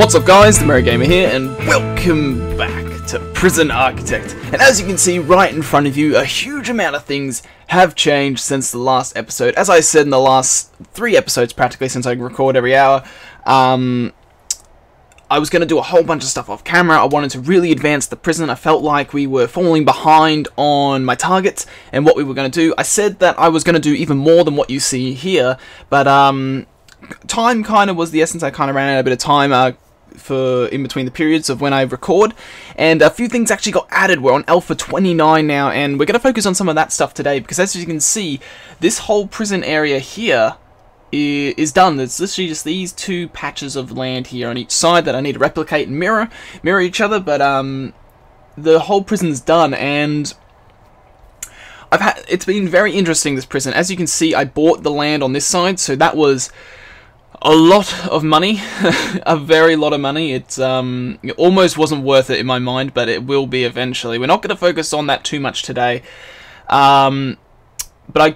What's up guys, TheMerryGamer here, and welcome back to Prison Architect. And as you can see right in front of you, a huge amount of things have changed since the last episode. As I said in the last 3 episodes practically, since I record every hour, I was going to do a whole bunch of stuff off camera. I wanted to really advance the prison. I felt like we were falling behind on my targets and what we were going to do. I said that I was going to do even more than what you see here, but time kind of was the essence. I kind of ran out a bit of time for in between the periods of when I record, and a few things actually got added. We're on Alpha 29 now, and we're going to focus on some of that stuff today, because as you can see, this whole prison area here is done. It's literally just these 2 patches of land here on each side that I need to replicate and mirror each other, but the whole prison's done, and it's been very interesting, this prison. As you can see, I bought the land on this side, so that was a lot of money, a very lot of money. It almost wasn't worth it in my mind, but it will be eventually. We're not going to focus on that too much today. But I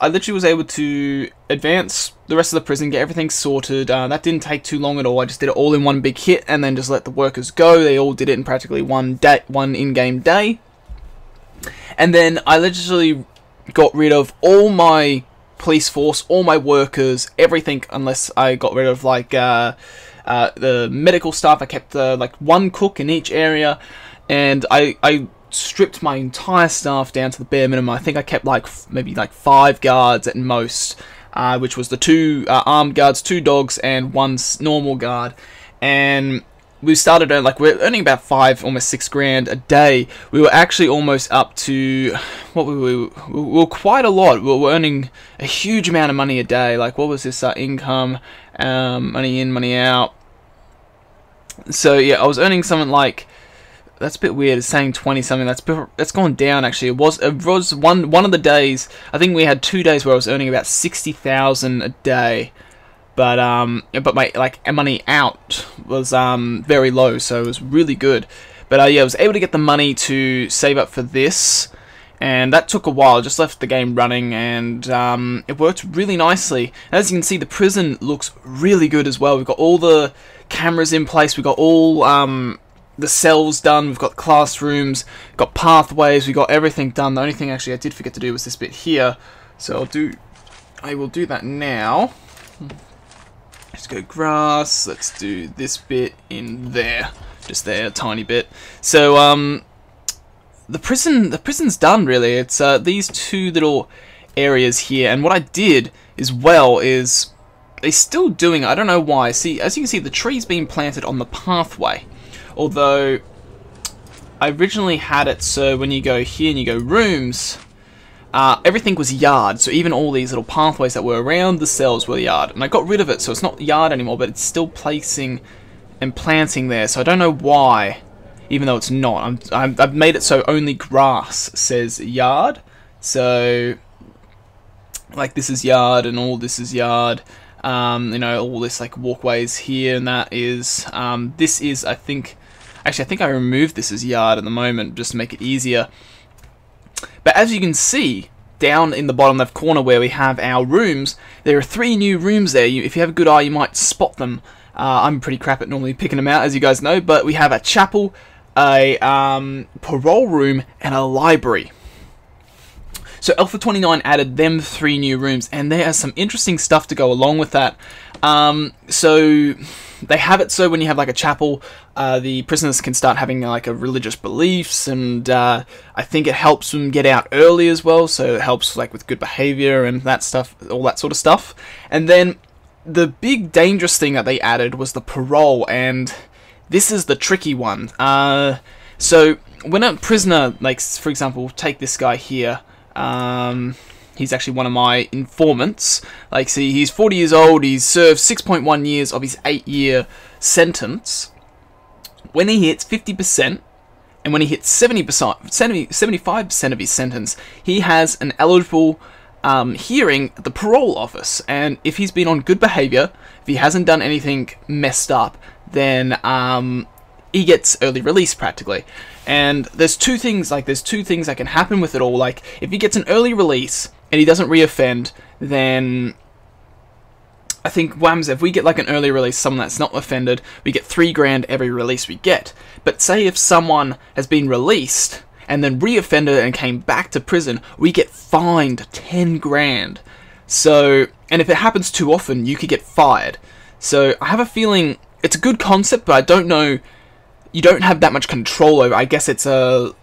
literally was able to advance the rest of the prison, get everything sorted. That didn't take too long at all. I just did it all in one big hit, and then just let the workers go. They all did it in practically one in-game day. And then I literally got rid of all my police force, all my workers, everything, unless I got rid of like the medical staff. I kept like 1 cook in each area, and I stripped my entire staff down to the bare minimum. I think I kept like maybe like 5 guards at most, which was the 2 armed guards, 2 dogs, and 1 normal guard. And we started we're earning about almost 6 grand a day. We were actually almost up to we were quite a lot. We were earning a huge amount of money a day. Like, what was this income? Money in, money out. So yeah, I was earning something like, that's a bit weird. It's saying 20 something. That's gone down actually. It was one of the days. I think we had 2 days where I was earning about 60,000 a day. But my money out was very low, so it was really good. But yeah, I was able to get the money to save up for this, and that took a while. I just left the game running, and it worked really nicely. As you can see, the prison looks really good as well. We've got all the cameras in place. We've got all the cells done. We've got classrooms, got pathways. We got everything done. The only thing actually I did forget to do was this bit here, so I will do that now. Let's go grass. Let's do this bit in there, just there, a tiny bit. So the prison's done really. It's these 2 little areas here, and what I did as well is they're still doing. I don't know why. See, as you can see, the tree's being planted on the pathway. Although I originally had it so when you go here and you go rooms, everything was yard, so even all these little pathways that were around the cells were yard, and I got rid of it, so it's not yard anymore, but it's still placing and planting there, so I don't know why, even though it's not. I've made it so only grass says yard, so like this is yard and all this is yard, you know, all this like walkways here, and that is, this is, I think I removed this as yard at the moment just to make it easier. But as you can see, down in the bottom left corner where we have our rooms, there are 3 new rooms there. If you have a good eye, you might spot them. I'm pretty crap at normally picking them out, as you guys know, but we have a chapel, a parole room, and a library. So Alpha 29 added them 3 new rooms, and there is some interesting stuff to go along with that. So they have it so when you have like a chapel, the prisoners can start having like a religious beliefs, and I think it helps them get out early as well, so it helps like with good behavior and that stuff, all that sort of stuff. And then the big dangerous thing that they added was the parole, and this is the tricky one. So when a prisoner, like for example, take this guy here, he's actually one of my informants. Like, see, he's 40 years old, he's served 6.1 years of his 8-year sentence. When he hits 50%, and when he hits 75% of his sentence, he has an eligible hearing at the parole office. And if he's been on good behavior, if he hasn't done anything messed up, then he gets early release practically. And there's 2 things, that can happen with it all. Like, if he gets an early release and he doesn't reoffend, then I think whams, if we get like an early release, someone that's not offended, we get 3 grand every release we get. But say if someone has been released and then re-offended and came back to prison, we get fined 10 grand. So, and if it happens too often, you could get fired. So I have a feeling it's a good concept, but I don't know, you don't have that much control over. I guess it's a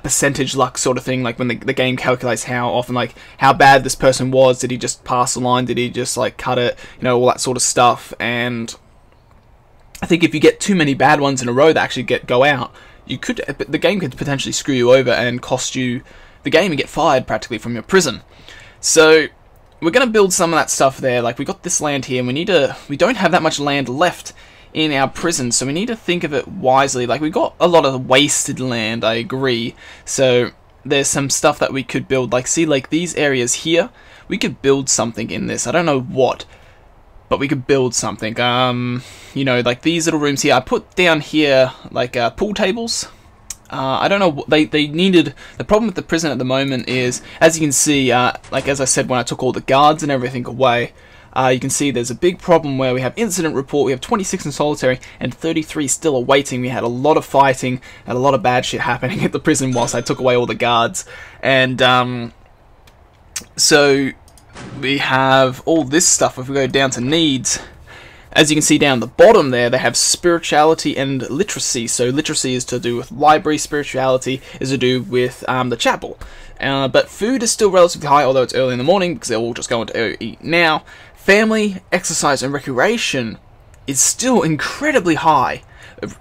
percentage luck sort of thing, like when the game calculates how often, like how bad this person was, did he just pass the line, did he just like cut it, you know, all that sort of stuff. And I think if you get too many bad ones in a row that actually go out, the game could potentially screw you over and cost you the game and get fired practically from your prison. So we're going to build some of that stuff there. Like we got this land here, and we don't have that much land left in our prison, so we need to think of it wisely. Like we got a lot of wasted land, I agree. So there's some stuff that we could build. Like see, like these areas here, we could build something in this. I don't know what, but we could build something. You know, like these little rooms here. I put down here like pool tables. I don't know, they needed, the problem with the prison at the moment is, as you can see, like as I said, when I took all the guards and everything away, you can see there's a big problem where we have incident report, we have 26 in solitary, and 33 still awaiting. We had a lot of fighting, and a lot of bad shit happening at the prison whilst I took away all the guards. And, so, we have all this stuff. If we go down to needs, as you can see down the bottom there, they have spirituality and literacy. So literacy is to do with library, spirituality is to do with the chapel. But food is still relatively high, although it's early in the morning, because they're all just going to eat now. Family, exercise, and recreation is still incredibly high.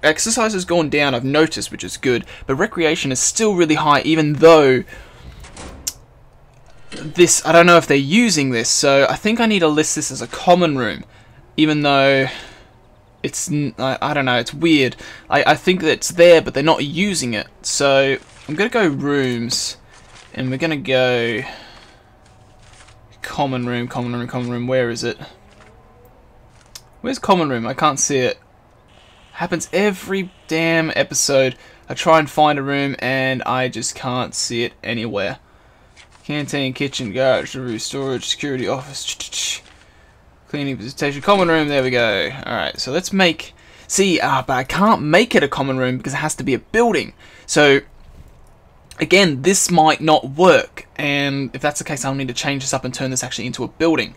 Exercise has gone down, I've noticed, which is good, but recreation is still really high, even though this, I don't know if they're using this, so I think I need to list this as a common room, even though it's, I don't know, it's weird. I think that it's there, but they're not using it, so I'm going to go rooms, and we're going to go common room, common room, common room. Where is it? Where's common room? I can't see it. Happens every damn episode. I try and find a room and I just can't see it anywhere. Canteen, kitchen, garage, roof, storage, security, office, cleaning, visitation, common room. There we go. Alright, so let's make... See, but I can't make it a common room because it has to be a building. So again, this might not work, and if that's the case, I'll need to change this up and turn this actually into a building,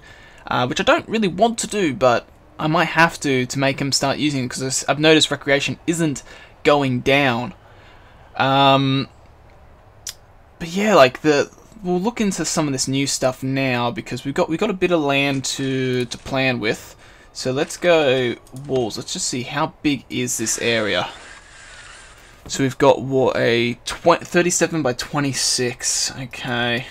which I don't really want to do, but I might have to make them start using it, because I've noticed recreation isn't going down. But yeah, like we'll look into some of this new stuff now, because we got a bit of land to plan with. So let's go walls. Let's just see how big is this area. So we've got what, a 37 by 26. Okay.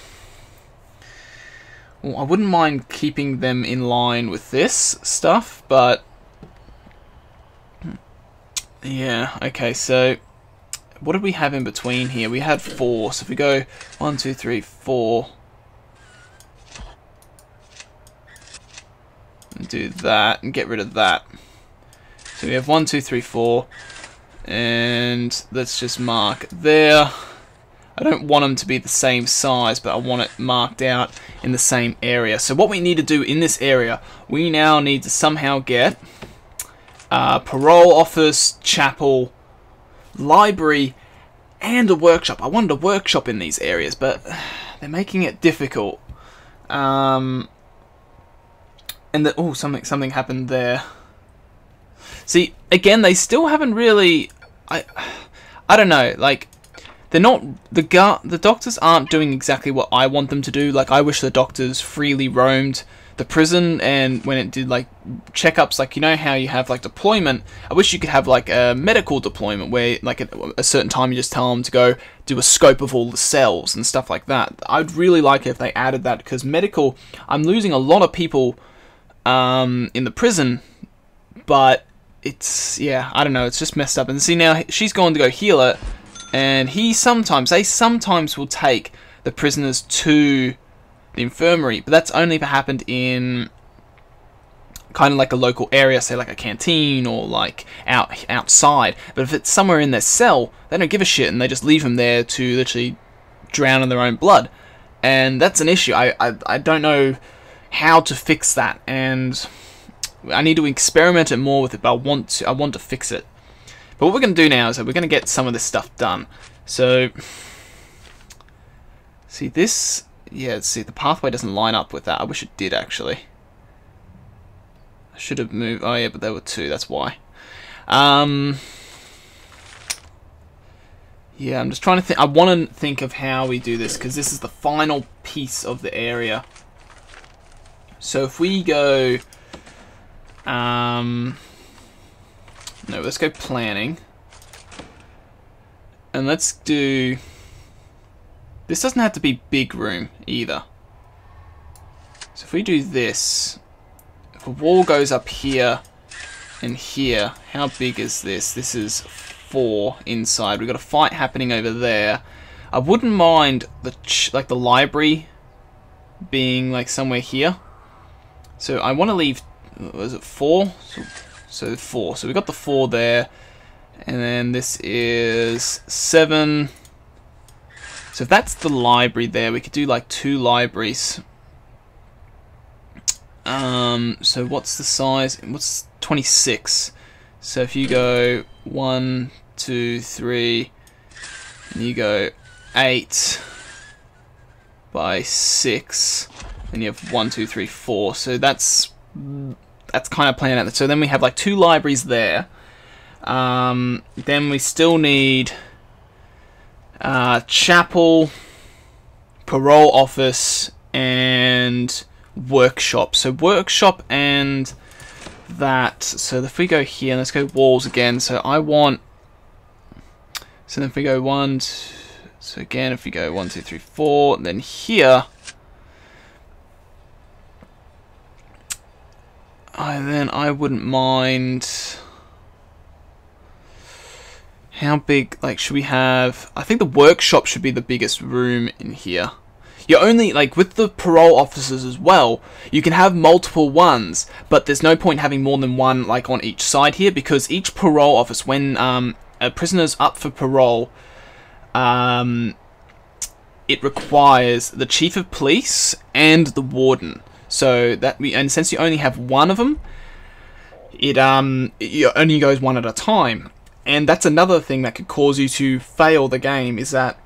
Well, I wouldn't mind keeping them in line with this stuff, but yeah. Okay, so what did we have in between here? We had 4. So if we go 1, 2, 3, 4, and do that and get rid of that. So we have 1, 2, 3, 4. And let's just mark there. I don't want them to be the same size, but I want it marked out in the same area. So what we need to do in this area, we now need to somehow get parole office, chapel, library, and a workshop. I wanted a workshop in these areas, but they're making it difficult. And oh, something happened there. See, again, they still haven't really... I don't know, like, they're not... The doctors aren't doing exactly what I want them to do. Like, I wish the doctors freely roamed the prison, and when it did, like, checkups, like, you know how you have, like, deployment, I wish you could have, like, a medical deployment where, like, at a certain time you just tell them to go do a scope of all the cells and stuff like that. I'd really like it if they added that, because medical... I'm losing a lot of people in the prison, but... It's, yeah, I don't know, it's just messed up. And see, now she's going to go heal it, and they sometimes will take the prisoners to the infirmary, but that's only if it happened in kind of like a local area, say like a canteen or like outside. But if it's somewhere in their cell, they don't give a shit, and they just leave them there to literally drown in their own blood. And that's an issue. I don't know how to fix that, and I need to experiment it more with it, but I want to fix it. But what we're going to do now is that we're going to get some of this stuff done. So, see this, yeah, see the pathway doesn't line up with that. I wish it did actually. I should have moved, oh yeah, but there were two, that's why. Yeah, I'm just trying to think, I want to think of how we do this, because this is the final piece of the area. So if we go, no, let's go planning. And let's do, this doesn't have to be big room either. So if we do this, if a wall goes up here and here, how big is this? This is 4 inside. We've got a fight happening over there. I wouldn't mind like the library being like somewhere here. So I want to leave, was it 4? So 4. So we got the 4 there. And then this is 7. So if that's the library there, we could do like 2 libraries. So what's the size? What's 26? So if you go 1, 2, 3, and you go 8 by 6, and you have 1, 2, 3, 4. So that's kind of playing out. So then we have like 2 libraries there. Then we still need chapel, parole office, and workshop. So workshop and that. So if we go here, let's go walls again. So I want. So then if we go 1, so again if we go 1, 2, 3, 4, and then here. Then I wouldn't mind. How big, like, should we have? I think the workshop should be the biggest room in here. You only, like, with the parole officers as well, you can have multiple ones, but there's no point having more than one, like, on each side here, because each parole office, when a prisoner's up for parole, it requires the chief of police and the warden. So that and since you only have one of them, it only goes one at a time. And that's another thing that could cause you to fail the game, is that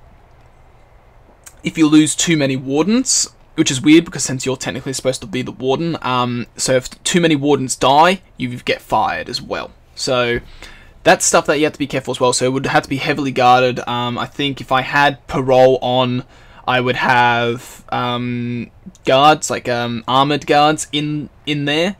if you lose too many wardens, which is weird because since you're technically supposed to be the warden, so if too many wardens die, you get fired as well. So that's stuff that you have to be careful as well. So it would have to be heavily guarded. I think if I had parole on, I would have guards, like armored guards in there.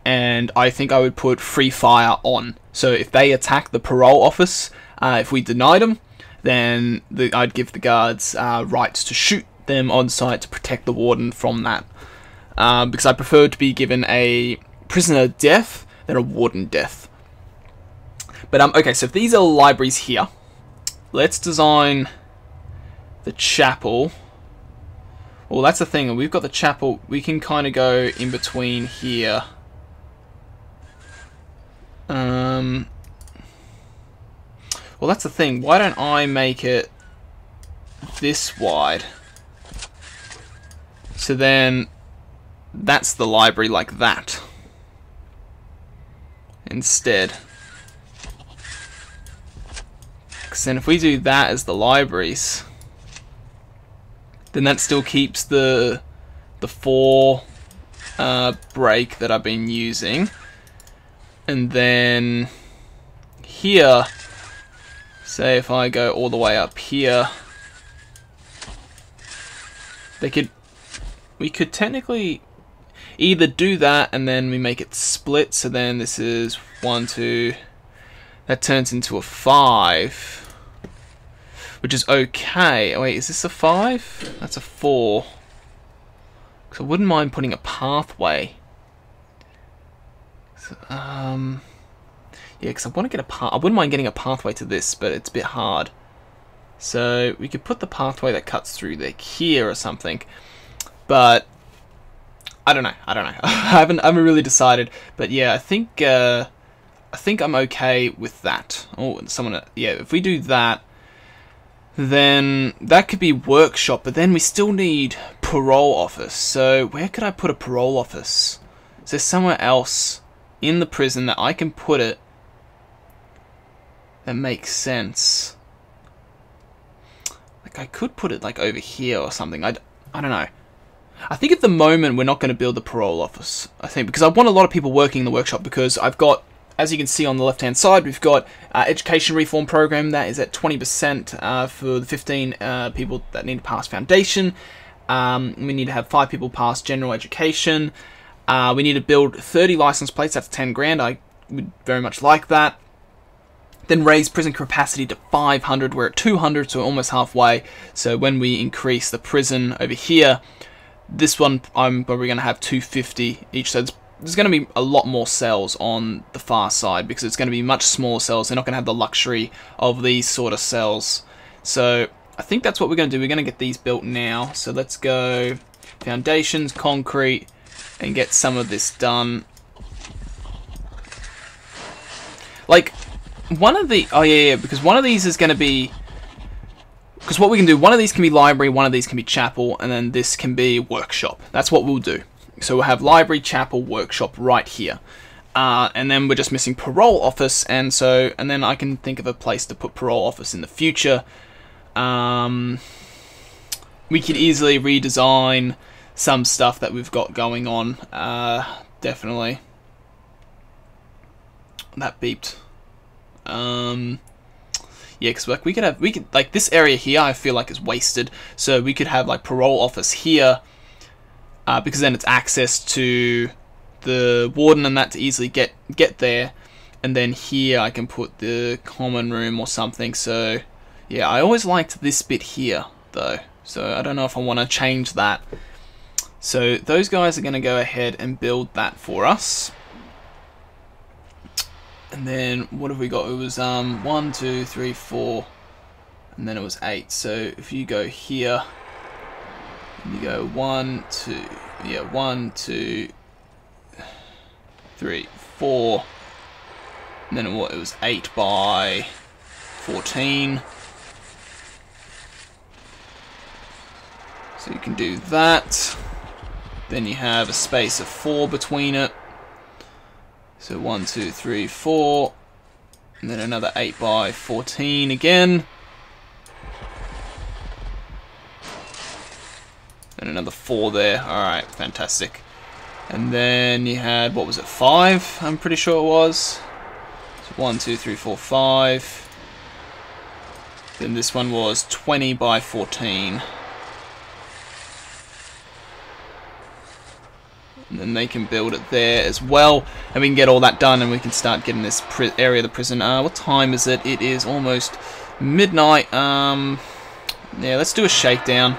And I think I would put free fire on. So if they attack the parole office, if we denied them, then I'd give the guards rights to shoot them on site to protect the warden from that. Because I prefer to be given a prisoner death than a warden death. But okay, so if these are libraries here, let's design the chapel. Well, that's the thing. We've got the chapel. We can kind of go in between here. Well, that's the thing. Why don't I make it this wide? So then that's the library like that instead. Because then if we do that as the libraries, then that still keeps the 4 break that I've been using. And then here, say if I go all the way up here, we could technically either do that and then we make it split, so then this is 1, 2, that turns into a 5, which is okay. Oh, wait, is this a 5? That's a 4. So I wouldn't mind putting a pathway. Yeah, because I want to get I wouldn't mind getting a pathway to this, but it's a bit hard. So we could put the pathway that cuts through there here or something, but I don't know. I haven't really decided, but yeah, I think I'm okay with that. Oh, yeah, if we do that, then that could be workshop, but then we still need parole office. So where could I put a parole office? Is there somewhere else? in the prison that I can put it that makes sense. Like, I could put it like over here or something. I don't know. I think at the moment we're not going to build the parole office. I think because I want a lot of people working in the workshop, because I've got, as you can see on the left hand side, we've got education reform program that is at 20% for the 15 people that need to pass foundation. We need to have 5 people pass general education. We need to build 30 license plates. That's 10 grand. I would very much like that. Then raise prison capacity to 500. We're at 200, so we're almost halfway. So when we increase the prison over here, this one I'm probably going to have 250 each. So there's going to be a lot more cells on the far side, because it's going to be much smaller cells. They're not going to have the luxury of these sort of cells. So I think that's what we're going to do. We're going to get these built now. So let's go foundations, concrete, and get some of this done. Like, one of the... Oh, yeah, because one of these is going to be... Because what we can do, one of these can be library, one of these can be chapel, and then this can be workshop. That's what we'll do. So we'll have library, chapel, workshop right here. And then we're just missing parole office, and then I can think of a place to put parole office in the future. We could easily redesign some stuff that we've got going on. Definitely. That beeped. Yeah, because like we could like this area here, I feel like is wasted. So we could have like parole office here, because then it's access to the warden and that to easily get there. And then here I can put the common room or something. So yeah, I always liked this bit here though. So I don't know if I want to change that. So those guys are going to go ahead and build that for us. And then what have we got? It was 1, 2, 3, 4, and then it was 8. So if you go here, and you go 1, 2, yeah, 1, 2, 3, 4, and then what? It was 8 by 14. So you can do that. Then you have a space of 4 between it. So 1, 2, 3, 4, and then another 8 by 14 again. And another 4 there. Alright, fantastic. And then you had, what was it, 5? I'm pretty sure it was. So 1, 2, 3, 4, 5. Then this one was 20 by 14. And then they can build it there as well, and we can get all that done, and we can start getting this area of the prison. What time is it? It is almost midnight. Yeah, let's do a shakedown.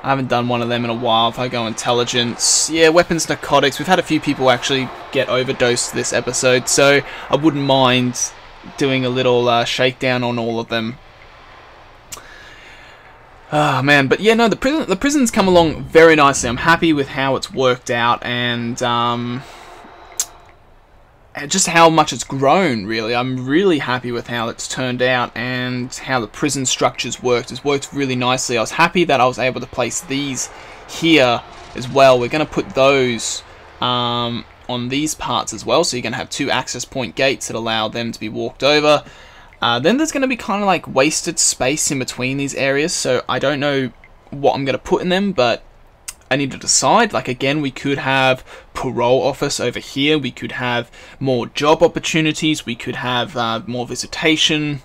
I haven't done one of them in a while. If I go intelligence, yeah, weapons, narcotics. We've had a few people actually get overdosed this episode, so I wouldn't mind doing a little shakedown on all of them. Oh man, but yeah, no, the prison's come along very nicely. I'm happy with how it's worked out, and just how much it's grown, really. I'm really happy with how it's turned out and how the prison structure's worked. It's worked really nicely. I was happy that I was able to place these here as well. We're going to put those on these parts as well, so you're going to have 2 access point gates that allow them to be walked over. Then there's going to be kind of like wasted space in between these areas, so I don't know what I'm going to put in them, but I need to decide. Like, again, we could have parole office over here, we could have more job opportunities, we could have more visitation,